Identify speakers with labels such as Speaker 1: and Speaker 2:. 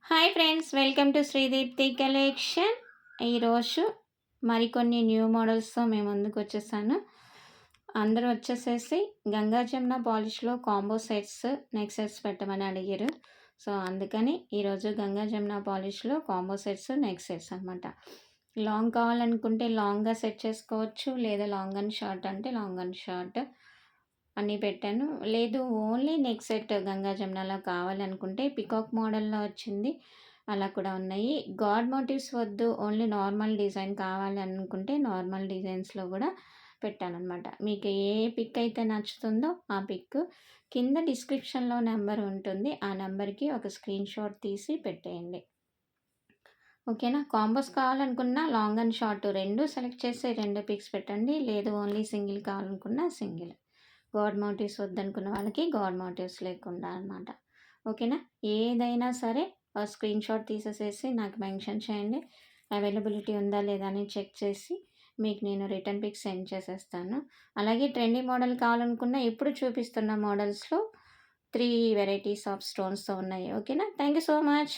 Speaker 1: Hi friends, welcome to Sridipti collection. ఈరోజు మరికొన్ని new మోడల్స్తో మేము ముందుకు వచ్చేసాను. అందరూ వచ్చేసేసి గంగా జమున పాలిష్లో కాంబో సెట్స్, నెక్ సెట్స్ పెట్టమని అడిగారు. సో అందుకని ఈరోజు గంగా జమున పాలిష్లో కాంబో సెట్స్, నెక్ సెట్స్ అనమాట. లాంగ్ కావాలనుకుంటే లాంగ్గా సెట్ చేసుకోవచ్చు, లేదా లాంగ్ అండ్ షార్ట్ అంటే లాంగ్ అండ్ షార్ట్ అన్నీ పెట్టాను. లేదు ఓన్లీ నెక్ సెట్ గంగా జమునలో కావాలనుకుంటే పికాక్ మోడల్‌లో వచ్చింది. అలా కూడా ఉన్నాయి. గాడ్ మోటివ్స్ వద్దు, ఓన్లీ నార్మల్ డిజైన్ కావాలి అనుకుంటే నార్మల్ డిజైన్స్‌లో కూడా పెట్టాననమాట. మీకు ఏ పిక్ అయితే నచ్చుతుందో ఆ పిక్ కింద డిస్క్రిప్షన్‌లో నెంబర్ ఉంటుంది. ఆ నెంబర్‌కి ఒక స్క్రీన్‌షాట్ తీసి పెట్టేయండి. ఓకేనా. కాంబోస్ కావాలనుకున్న లాంగ్ అండ్ షార్ట్ 2 సెలెక్ట్ చేసి 2 పిక్స్ పెట్టండి. లేదు ఓన్లీ సింగిల్ కావాలనుకున్న సింగిల్. గాడ్ మోటివ్స్ వద్దనుకున్న వాళ్ళకి గాడ్ మోటివ్స్ లేకుండా అనమాట. ఓకేనా. ఏదైనా సరే స్క్రీన్ షాట్ తీసేసేసి నాకు మెన్షన్ చేయండి. అవైలబిలిటీ ఉందా లేదా అని చెక్ చేసి మీకు నేను రిటర్న్ పిక్ సెండ్ చేసేస్తాను. అలాగే ట్రెండీ మోడల్ కావాలనుకున్న ఇప్పుడు చూపిస్తున్న మోడల్స్‌లో 3 వెరైటీస్ ఆఫ్ స్టోన్స్‌తో ఉన్నాయి. ఓకేనా. Thank you so much.